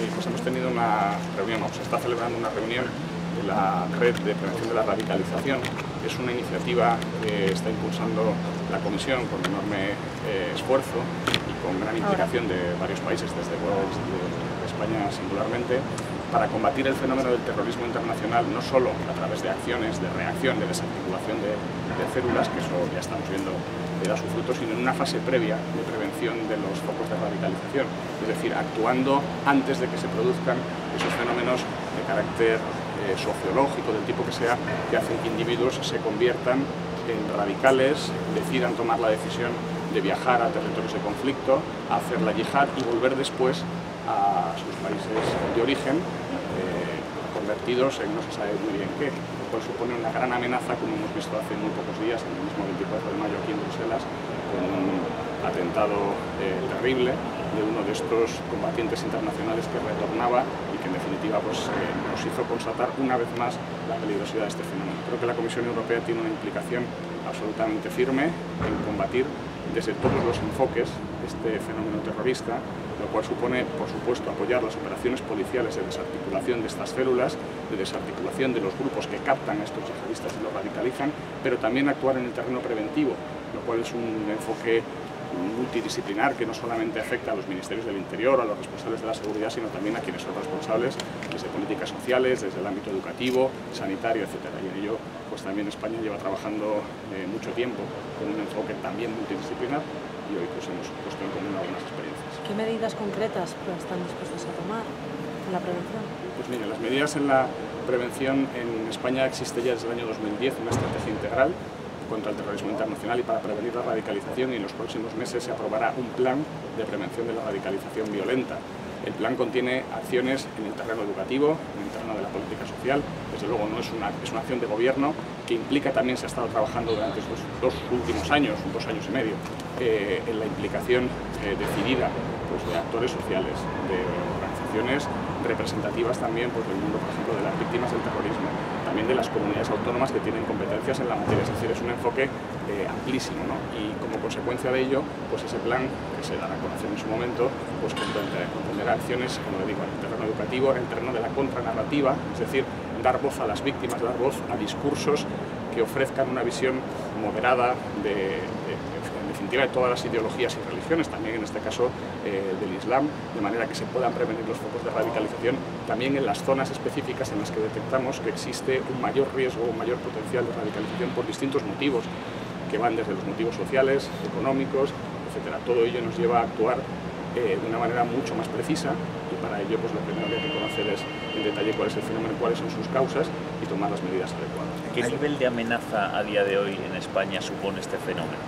Sí, pues hemos tenido una reunión, se está celebrando una reunión de la Red de Prevención de la Radicalización. Es una iniciativa que está impulsando la Comisión con enorme esfuerzo y con gran implicación de varios países, desde luego de España singularmente, para combatir el fenómeno del terrorismo internacional, no solo a través de acciones de reacción, de desarticulación de células, que eso ya estamos viendo da su fruto, sino en una fase previa de prevención de los focos de radicalización, es decir, actuando antes de que se produzcan esos fenómenos de carácter sociológico, del tipo que sea, que hacen que individuos se conviertan en radicales, decidan tomar la decisión de viajar a territorios de conflicto, a hacer la yihad y volver después a sus países de origen, convertidos en no se sabe muy bien qué, lo cual supone una gran amenaza, como hemos visto hace muy pocos días, en el mismo 24 de mayo aquí en Bruselas, con un atentado terrible de uno de estos combatientes internacionales que retornaba y que en definitiva pues, nos hizo constatar una vez más la peligrosidad de este fenómeno. Creo que la Comisión Europea tiene una implicación absolutamente firme en combatir desde todos los enfoques este fenómeno terrorista, lo cual supone, por supuesto, apoyar las operaciones policiales de desarticulación de estas células, de desarticulación de los grupos que captan a estos yihadistas y los radicalizan, pero también actuar en el terreno preventivo, lo cual es un enfoque multidisciplinar que no solamente afecta a los ministerios del Interior, a los responsables de la seguridad, sino también a quienes son responsables desde políticas sociales, desde el ámbito educativo, sanitario, etc. Y en ello, pues también España lleva trabajando mucho tiempo con un enfoque también multidisciplinar y hoy pues hemos puesto en común algunas experiencias. ¿Qué medidas concretas están dispuestos a tomar en la prevención? Pues mire, las medidas en la prevención en España existe ya desde el año 2010 una estrategia integral contra el terrorismo internacional y para prevenir la radicalización, y en los próximos meses se aprobará un plan de prevención de la radicalización violenta. El plan contiene acciones en el terreno educativo, en el terreno de la política social. Desde luego no es una acción de gobierno que implica también, se ha estado trabajando durante estos dos últimos años, 2 años y medio, en la implicación decidida pues, de actores sociales, de organizaciones representativas también pues, del mundo, por ejemplo, de las víctimas del terrorismo, también de las comunidades autónomas que tienen competencias en la materia, es decir, es un enfoque amplísimo, ¿no? Y como consecuencia de ello, pues ese plan, que se dará a conocer en su momento, pues comprenderá acciones, como le digo, en el terreno educativo, en el terreno de la contranarrativa, es decir, dar voz a las víctimas, dar voz a discursos que ofrezcan una visión moderada en definitiva, de todas las ideologías y religiones, también en este caso del Islam, de manera que se puedan prevenir los focos de radicalización también en las zonas específicas en las que detectamos que existe un mayor riesgo, un mayor potencial de radicalización por distintos motivos, que van desde los motivos sociales, económicos, etc. Todo ello nos lleva a actuar de una manera mucho más precisa, y para ello pues, lo primero que hay que conocer es en detalle cuál es el fenómeno, cuáles son sus causas y tomar las medidas adecuadas. ¿Qué nivel de amenaza a día de hoy en España supone este fenómeno?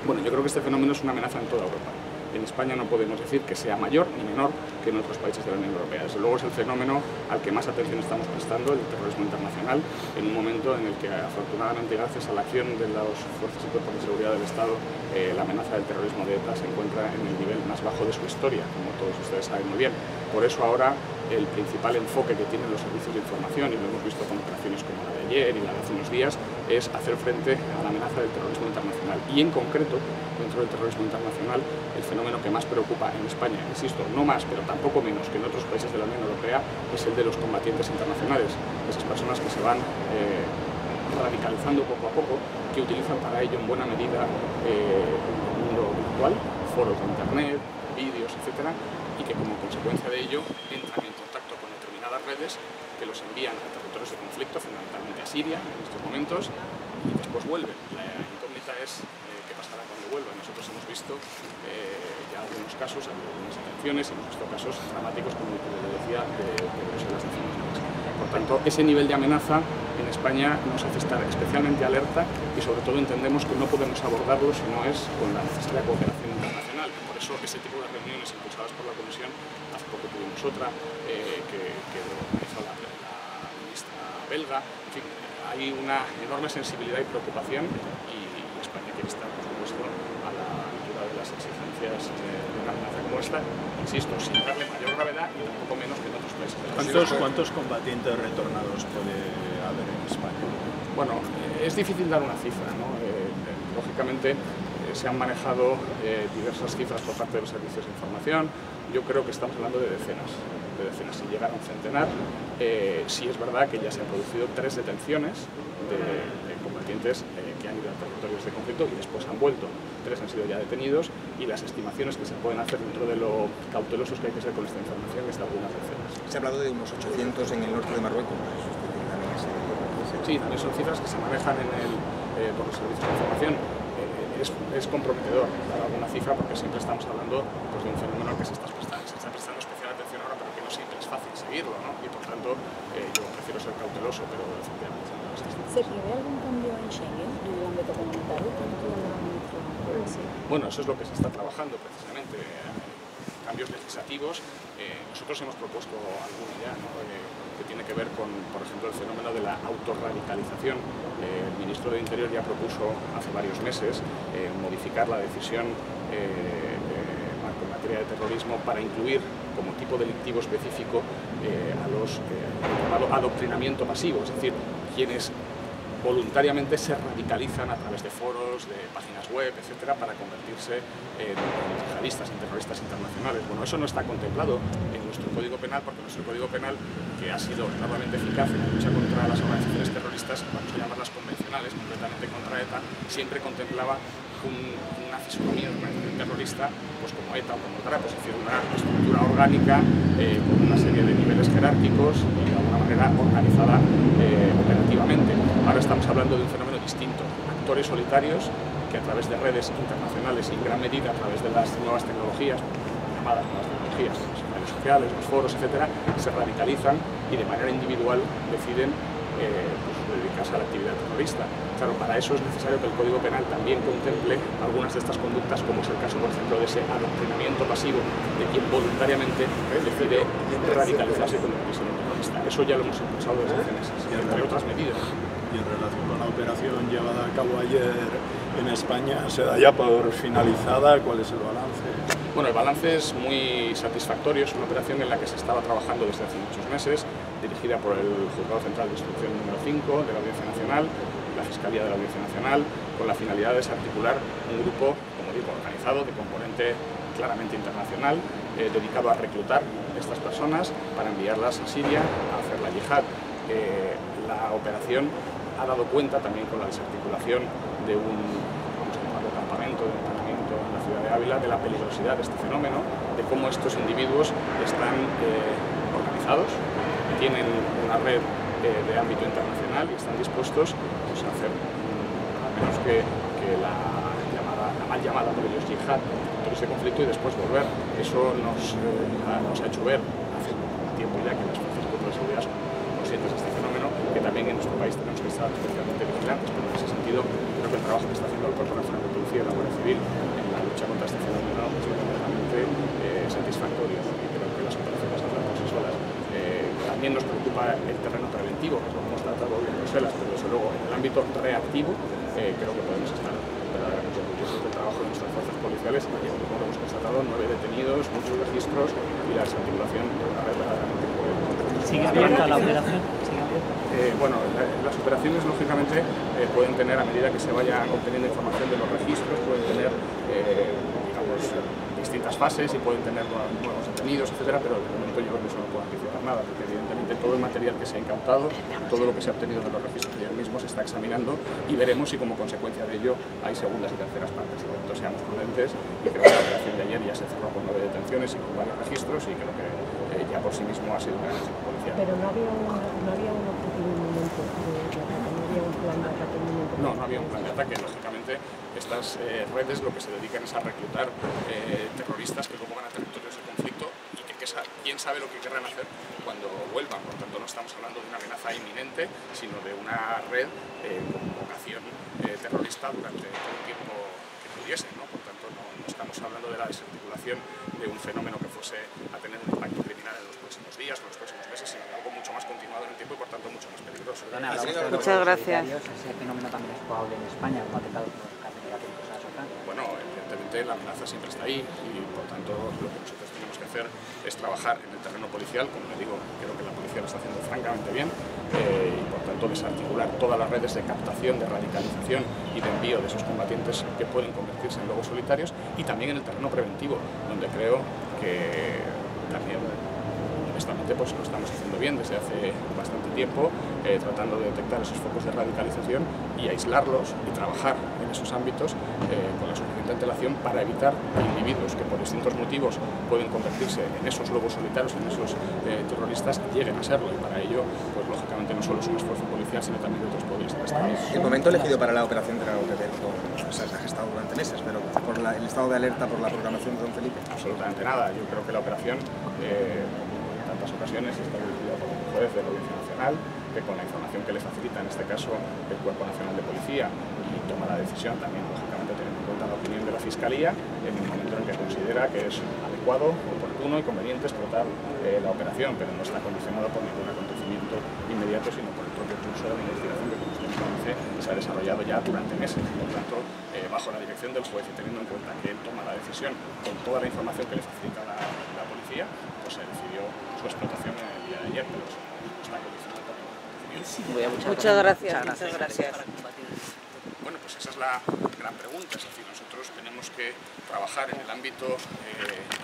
Bueno, yo creo que este fenómeno es una amenaza en toda Europa. En España no podemos decir que sea mayor ni menor que en otros países de la Unión Europea. Desde luego es el fenómeno al que más atención estamos prestando, el terrorismo internacional, en un momento en el que afortunadamente gracias a la acción de las fuerzas y cuerpos de seguridad del Estado, la amenaza del terrorismo de ETA se encuentra en el nivel más bajo de su historia, como todos ustedes saben muy bien. Por eso ahora el principal enfoque que tienen los servicios de información, y lo hemos visto con operaciones como la de ayer y la de hace unos días, es hacer frente a la amenaza del terrorismo internacional. Y en concreto, dentro del terrorismo internacional, el fenómeno que más preocupa en España, insisto, no más, pero tampoco menos que en otros países de la Unión Europea, es el de los combatientes internacionales, esas personas que se van radicalizando poco a poco, que utilizan para ello en buena medida el mundo virtual, foros de internet, vídeos, etcétera, y que como consecuencia de ello entran en contacto con determinadas redes que los envían a territorios de conflicto, fundamentalmente a Siria en estos momentos, y después vuelven. La incógnita es qué pasará cuando vuelvan. Nosotros hemos visto ya algunos casos, algunas detenciones, hemos visto casos dramáticos, como le decía, de Bruselas de hace unos días. Por tanto, ese nivel de amenaza en España nos hace estar especialmente alerta y sobre todo entendemos que no podemos abordarlo si no es con la necesaria cooperación internacional. Por eso ese tipo de reuniones impulsadas por la Comisión, hace poco tuvimos otra que organizó la ministra belga, en fin, hay una enorme sensibilidad y preocupación y España quiere estar, por supuesto, a la altura de las exigencias de una amenaza como esta, insisto, sin darle mayor gravedad y tampoco menos que en otros países. ¿Cuántos combatientes retornados puede haber en España? Bueno, es difícil dar una cifra, ¿no? Lógicamente se han manejado diversas cifras por parte de los servicios de información. Yo creo que estamos hablando de decenas, si llegan a un centenar. Sí es verdad que ya se han producido 3 detenciones de combatientes que han ido a territorios de conflicto y después han vuelto. 3 han sido ya detenidos y las estimaciones que se pueden hacer dentro de lo cautelosos que hay que ser con esta información es de algunas decenas. Se ha hablado de unos 800 en el norte de Marruecos. Sí, también son cifras que se manejan por los servicios de información. Es comprometedor dar alguna cifra porque siempre estamos hablando pues, de un fenómeno al que se está prestando especial atención ahora, pero que no siempre es fácil seguirlo, ¿no? Y por tanto yo prefiero ser cauteloso, pero efectivamente no es así. ¿Se prevé algún cambio en Schengen en el ámbito comunitario? Bueno, eso es lo que se está trabajando precisamente. Cambios legislativos. Nosotros hemos propuesto alguno ya, ¿no? Que tiene que ver con, por ejemplo, el fenómeno de la autorradicalización. El ministro de Interior ya propuso hace varios meses modificar la decisión en materia de terrorismo para incluir como tipo delictivo específico a los llamado adoctrinamiento masivo, es decir, quienes voluntariamente se radicalizan a través de foros, de páginas web, etcétera, para convertirse en yihadistas, en terroristas internacionales. Bueno, eso no está contemplado en nuestro Código Penal, porque nuestro Código Penal, que ha sido enormemente eficaz en la lucha contra las organizaciones terroristas, vamos a llamarlas convencionales, completamente contra ETA, siempre contemplaba una fisonomía de organización terrorista, pues como ETA o como otra, pues es decir, una estructura orgánica con una serie de niveles jerárquicos y de alguna manera organizada operativamente. Ahora estamos hablando de un fenómeno distinto, actores solitarios que a través de redes internacionales y en gran medida a través de las nuevas tecnologías, llamadas nuevas tecnologías, las redes sociales, los foros, etcétera, se radicalizan y de manera individual deciden dedicarse a la actividad terrorista. Claro, para eso es necesario que el Código Penal también contemple algunas de estas conductas, como es el caso, por ejemplo, de ese adoctrinamiento pasivo de quien voluntariamente decide radicalizarse y convertirse en terrorista. Eso ya lo hemos impulsado desde hace meses, entre otras medidas. Y en relación con la operación llevada a cabo ayer en España, ¿se da ya por finalizada? ¿Cuál es el balance? Bueno, el balance es muy satisfactorio. Es una operación en la que se estaba trabajando desde hace muchos meses, dirigida por el Juzgado Central de Instrucción número 5 de la Audiencia Nacional, la Fiscalía de la Audiencia Nacional, con la finalidad de desarticular un grupo, como digo, organizado, de componente claramente internacional, dedicado a reclutar a estas personas para enviarlas a Siria a hacer la yihad. La operación ha dado cuenta también con la desarticulación de un, vamos a llamarlo, campamento de entrenamiento en la ciudad de Ávila, de la peligrosidad de este fenómeno, de cómo estos individuos están organizados, tienen una red de ámbito internacional y están dispuestos pues, a hacer, al menos que la mal llamada por ellos yihad, todo este conflicto y después volver. Eso nos ha hecho ver hace un tiempo ya que las fuerzas de control de seguridad son conscientes de este fenómeno, que también en nuestro país tenemos que estar especialmente vigilantes, pero en ese sentido creo que el trabajo que está haciendo el Cuerpo Nacional de Policía y la Guardia Civil en la lucha contra este fenómeno es verdaderamente satisfactorio y creo que las operaciones han dado por sí solas. También nos preocupa el terreno preventivo, que es lo que hemos tratado hoy en Bruselas, pero desde luego en el ámbito reactivo creo que podemos estar verdaderamente orgullosos del trabajo de nuestras fuerzas policiales y como hemos constatado, 9 detenidos, muchos registros y la desarticulación de una red verdaderamente coherente. ¿Sigue abierta la operación? Bueno, las operaciones lógicamente pueden tener, a medida que se vaya obteniendo información de los registros, pueden tener digamos, distintas fases y pueden tener nuevos detenidos, etcétera, pero de momento yo creo que eso no puedo anticipar nada, porque evidentemente todo el material que se ha incautado, todo lo que se ha obtenido de los registros ya mismo se está examinando y veremos si como consecuencia de ello hay segundas y terceras partes. De momento seamos prudentes y creo que la operación de ayer ya se cerró con 9 detenciones y con varios registros y creo que ya por sí mismo ha sido una gran éxito policial. Pero no había un objetivo inminente de ataque, no había un plan de ataque inminente. No había un plan de ataque. Lógicamente, estas redes lo que se dedican es a reclutar terroristas que luego van a territorios de conflicto y que quién sabe lo que querrán hacer cuando vuelvan. Por tanto, no estamos hablando de una amenaza inminente, sino de una red con vocación terrorista durante todo el tiempo que pudiesen, ¿no? Por tanto, no estamos hablando de la desarticulación de un fenómeno que fuese a tener un impacto criminal en los próximos días o en los próximos meses, sino de algo mucho más continuado en el tiempo y por tanto mucho más peligroso. Muchas gracias. ¿Ese fenómeno también es probable en España, como ha afectado con los catedráticos a la sociedad? Bueno, evidentemente evidentemente la amenaza siempre está ahí y por tanto lo que nosotros tenemos que hacer es trabajar en el terreno policial, como le digo, creo que la policía lo está haciendo francamente bien, y por tanto desarticular todas las redes de captación, de radicalización y de envío de esos combatientes que pueden convertirse en lobos solitarios, y también en el terreno preventivo, donde creo que también honestamente pues lo estamos haciendo bien desde hace bastante tiempo, tratando de detectar esos focos de radicalización y aislarlos y trabajar en esos ámbitos con la suficiente antelación para evitar que individuos que por distintos motivos pueden convertirse en esos lobos solitarios, en esos terroristas, lleguen a serlo, y para ello pues lógicamente no solo es un esfuerzo policial sino también de otros poderes del Estado. El momento elegido para la operación de la OPB se ha gestado durante meses, pero por el estado de alerta por la programación de Don Felipe. Absolutamente nada. Yo creo que la operación en tantas ocasiones está dirigida por un juez de la Audiencia Nacional, que con la información que le facilita, en este caso el Cuerpo Nacional de Policía, y toma la decisión también, lógicamente teniendo en cuenta la opinión de la Fiscalía, en el momento en que considera que es adecuado, oportuno y conveniente explotar la operación, pero no está condicionado por ningún acontecimiento inmediato, sino por el propio curso de la investigación que, como usted conoce, se ha desarrollado ya durante meses. Por tanto, bajo la dirección del juez y teniendo en cuenta que él toma la decisión con toda la información que le facilita la policía, pues se decidió su explotación en el día de ayer, pero no está condicionado por ningún acontecimiento. Muchas gracias. Muchas gracias. Bueno, pues esa es la gran pregunta, es decir, nosotros tenemos que trabajar en el ámbito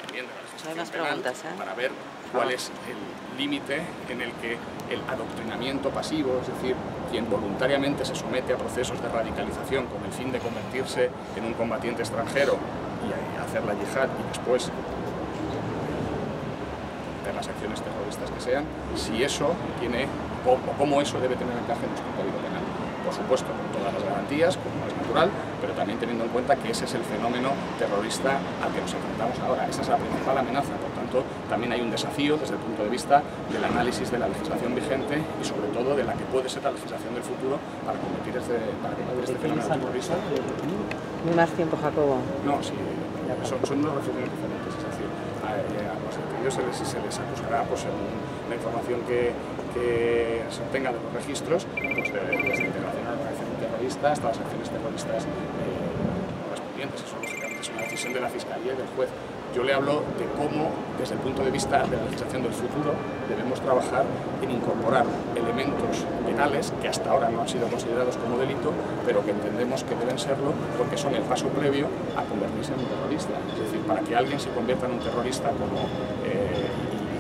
también de la legislación penal para ver cuál es el límite en el que el adoctrinamiento pasivo, es decir, quien voluntariamente se somete a procesos de radicalización con el fin de convertirse en un combatiente extranjero y hacer la yihad y después de las acciones terroristas que sean, si eso tiene o cómo eso debe tener encaje en nuestro Código Penal. Por supuesto, con todas las garantías, como es natural, pero también teniendo en cuenta que ese es el fenómeno terrorista al que nos enfrentamos ahora. Esa es la principal amenaza, por tanto, también hay un desafío desde el punto de vista del análisis de la legislación vigente y sobre todo de la que puede ser la legislación del futuro para combatir este fenómeno terrorista. Ni más tiempo, Jacobo. No, sí, son dos reflexiones diferentes, es decir, a los detenidos se les acusará pues, según la información que se obtenga de los registros, pues desde integración a la organización terrorista hasta las acciones terroristas correspondientes. Eso lógicamente es una decisión de la Fiscalía y del juez. Yo le hablo de cómo, desde el punto de vista de la legislación del futuro, debemos trabajar en incorporar elementos penales que hasta ahora no han sido considerados como delito, pero que entendemos que deben serlo porque son el paso previo a convertirse en un terrorista. Es decir, para que alguien se convierta en un terrorista y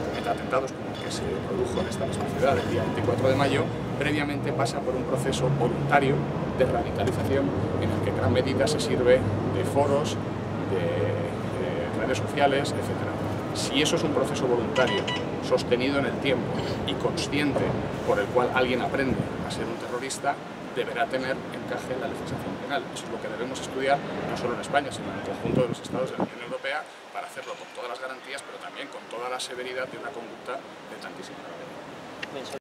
cometa atentados como el que se produjo en esta misma ciudad el día 24 de mayo, previamente pasa por un proceso voluntario de radicalización en el que en gran medida se sirve de foros, de redes sociales, etc. Si eso es un proceso voluntario, sostenido en el tiempo y consciente por el cual alguien aprende a ser un terrorista, deberá tener encaje en la legislación penal. Eso es lo que debemos estudiar, no solo en España, sino en el conjunto de los estados de la Unión Europea, para hacerlo con todas las garantías, pero también con toda la severidad de una conducta de tantísima gravedad.